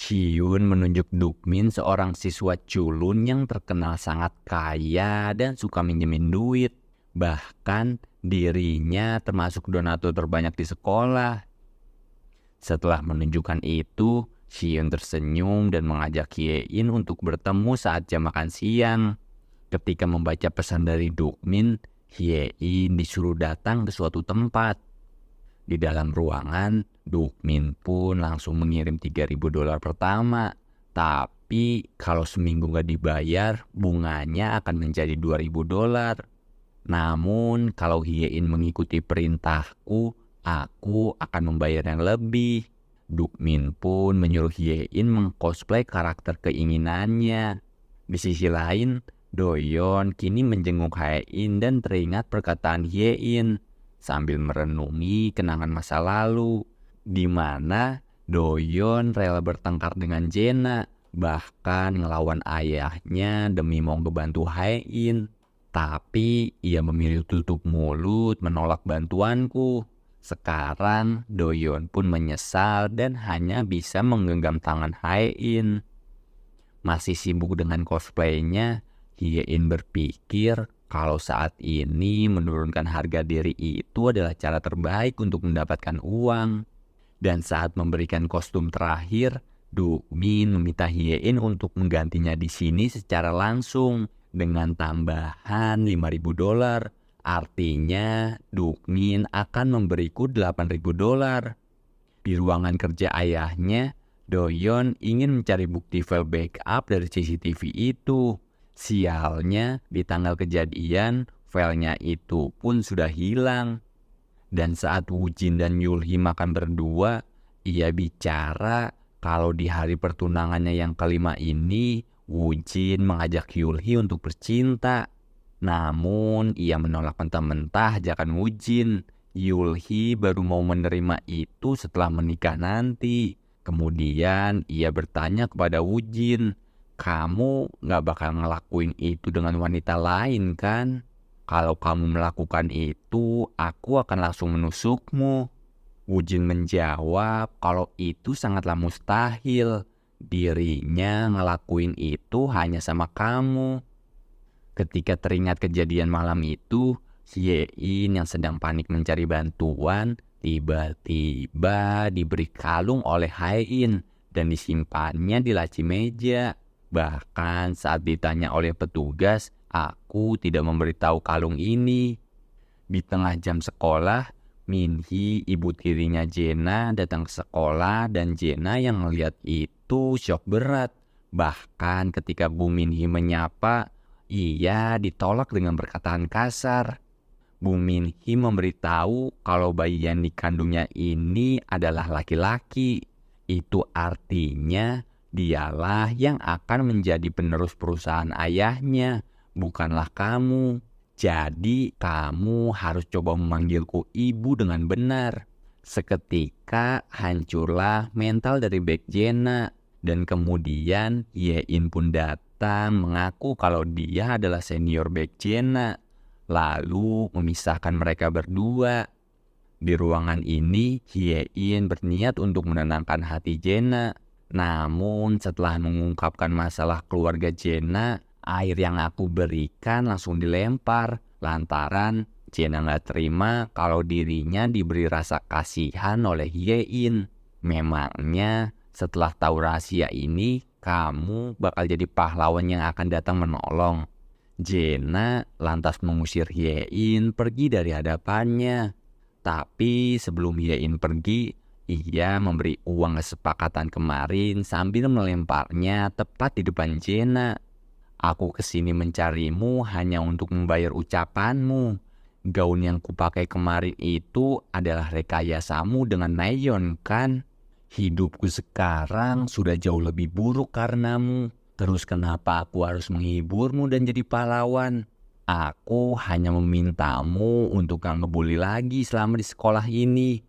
Hyun menunjuk Dukmin, seorang siswa culun yang terkenal sangat kaya dan suka minjemin duit. Bahkan dirinya termasuk donatur terbanyak di sekolah. Setelah menunjukkan itu, Hyun tersenyum dan mengajak Hye-in untuk bertemu saat jam makan siang. Ketika membaca pesan dari Dukmin, Hye-in disuruh datang ke suatu tempat. Di dalam ruangan, Dukmin pun langsung mengirim $3.000 pertama. Tapi kalau seminggu nggak dibayar, bunganya akan menjadi $2.000. Namun kalau Hye-in mengikuti perintahku, aku akan membayar yang lebih. Dukmin pun menyuruh Hye-in mengcosplay karakter keinginannya. Di sisi lain, Doyeon kini menjenguk Hye-in dan teringat perkataan Hye-in sambil merenungi kenangan masa lalu, di mana Doyeon rela bertengkar dengan Jena, bahkan ngelawan ayahnya demi mau ngebantu Hye-in. Tapi ia memilih tutup mulut menolak bantuanku. Sekarang Doyeon pun menyesal dan hanya bisa menggenggam tangan Hye-in. Masih sibuk dengan cosplaynya, Hye-in berpikir kalau saat ini menurunkan harga diri itu adalah cara terbaik untuk mendapatkan uang. Dan saat memberikan kostum terakhir, Dukmin meminta Hye-in untuk menggantinya di sini secara langsung dengan tambahan $5.000. Artinya Dukmin akan memberiku $8.000. Di ruangan kerja ayahnya, Doyeon ingin mencari bukti file backup dari CCTV itu. Sialnya, di tanggal kejadian, filenya itu pun sudah hilang. Dan saat Woojin dan Yulhee makan berdua, ia bicara kalau di hari pertunangannya yang kelima ini, Woojin mengajak Yulhee untuk bercinta. Namun, ia menolak mentah-mentah ajakan Woojin. Yulhee baru mau menerima itu setelah menikah nanti. Kemudian, ia bertanya kepada Woojin, "Kamu gak bakal ngelakuin itu dengan wanita lain kan? Kalau kamu melakukan itu, aku akan langsung menusukmu." Woojin menjawab kalau itu sangatlah mustahil. Dirinya ngelakuin itu hanya sama kamu. Ketika teringat kejadian malam itu, Hye-in yang sedang panik mencari bantuan, tiba-tiba diberi kalung oleh Hye-in dan disimpannya di laci meja. Bahkan saat ditanya oleh petugas, aku tidak memberitahu kalung ini. Di tengah jam sekolah, Minhee, ibu tirinya Jena, datang ke sekolah dan Jena yang melihat itu syok berat. Bahkan ketika Bu Minhee menyapa, ia ditolak dengan perkataan kasar. Bu Minhee memberitahu kalau bayi yang dikandungnya ini adalah laki-laki. Itu artinya dialah yang akan menjadi penerus perusahaan ayahnya, bukanlah kamu. Jadi kamu harus coba memanggilku ibu dengan benar. Seketika hancurlah mental dari Baek Jena. Dan kemudian Ye-in pun datang mengaku kalau dia adalah senior Baek Jena. Lalu memisahkan mereka berdua. Di ruangan ini, Hye-in berniat untuk menenangkan hati Jena. Namun setelah mengungkapkan masalah keluarga Jena, air yang aku berikan langsung dilempar. Lantaran Jena gak terima kalau dirinya diberi rasa kasihan oleh Hye-in. Memangnya setelah tahu rahasia ini, kamu bakal jadi pahlawan yang akan datang menolong. Jena lantas mengusir Hye-in pergi dari hadapannya. Tapi sebelum Hye-in pergi, ia memberi uang kesepakatan kemarin sambil melemparnya tepat di depan Jena. "Aku kesini mencarimu hanya untuk membayar ucapanmu. Gaun yang kupakai kemarin itu adalah rekayasamu dengan Nayeon kan? Hidupku sekarang sudah jauh lebih buruk karenamu. Terus kenapa aku harus menghiburmu dan jadi pahlawan? Aku hanya memintamu untuk gak ngebully lagi selama di sekolah ini.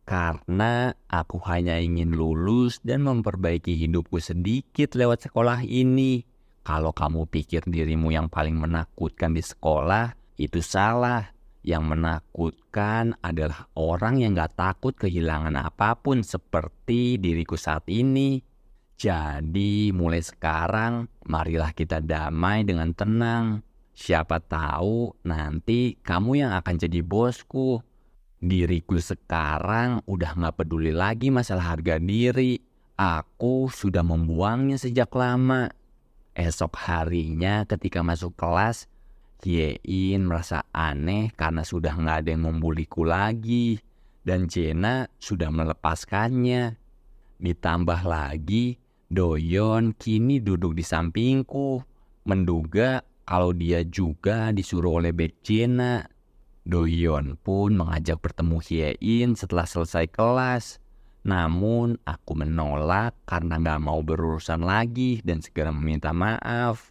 Karena aku hanya ingin lulus dan memperbaiki hidupku sedikit lewat sekolah ini. Kalau kamu pikir dirimu yang paling menakutkan di sekolah, itu salah. Yang menakutkan adalah orang yang gak takut kehilangan apapun seperti diriku saat ini." Jadi mulai sekarang marilah kita damai dengan tenang. Siapa tahu nanti kamu yang akan jadi bosku. Diriku sekarang udah gak peduli lagi masalah harga diri. Aku sudah membuangnya sejak lama. Esok harinya ketika masuk kelas, Yein merasa aneh karena sudah gak ada yang membuliku lagi. Dan Jena sudah melepaskannya. Ditambah lagi, Doyon kini duduk di sampingku. Menduga kalau dia juga disuruh oleh Bek Jena. Doyon pun mengajak bertemu Hyein setelah selesai kelas. Namun aku menolak karena gak mau berurusan lagi dan segera meminta maaf.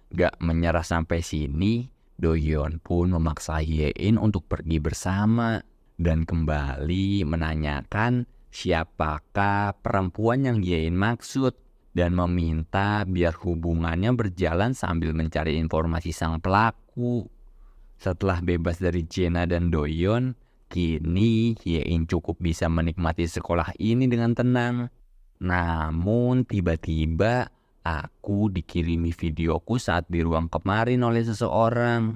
Gak menyerah sampai sini, Doyon pun memaksa Hyein untuk pergi bersama. Dan kembali menanyakan siapakah perempuan yang Hyein maksud. Dan meminta biar hubungannya berjalan sambil mencari informasi sang pelaku. Setelah bebas dari Jena dan Doyon, kini Hyein cukup bisa menikmati sekolah ini dengan tenang. Namun tiba-tiba aku dikirimi videoku saat di ruang kemarin oleh seseorang.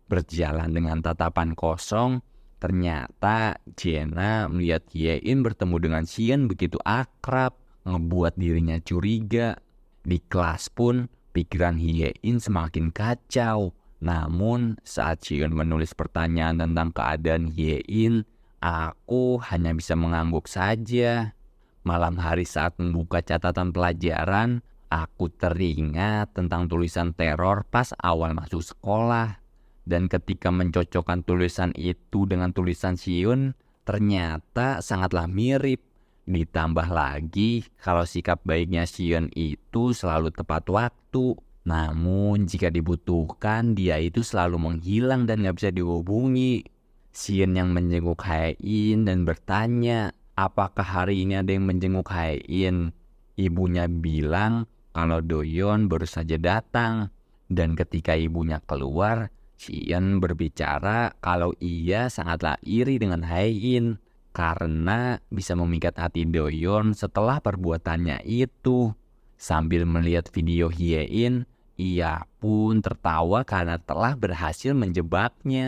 Berjalan dengan tatapan kosong, ternyata Jena melihat Hyein bertemu dengan Xian begitu akrab, ngebuat dirinya curiga. Di kelas pun pikiran Hyein semakin kacau. Namun saat Xian menulis pertanyaan tentang keadaan Hyein, aku hanya bisa mengangguk saja. Malam hari saat membuka catatan pelajaran, aku teringat tentang tulisan teror pas awal masuk sekolah. Dan ketika mencocokkan tulisan itu dengan tulisan Xian, ternyata sangatlah mirip. Ditambah lagi kalau sikap baiknya Xian itu selalu tepat waktu. Namun jika dibutuhkan dia itu selalu menghilang dan gak bisa dihubungi. Xian yang menjenguk Hyein dan bertanya, apakah hari ini ada yang menjenguk Hyein? Ibunya bilang kalau Doyon baru saja datang. Dan ketika ibunya keluar, Xian berbicara kalau ia sangatlah iri dengan Hyein karena bisa memikat hati Doyon setelah perbuatannya itu. Sambil melihat video Hyein, ia pun tertawa karena telah berhasil menjebaknya.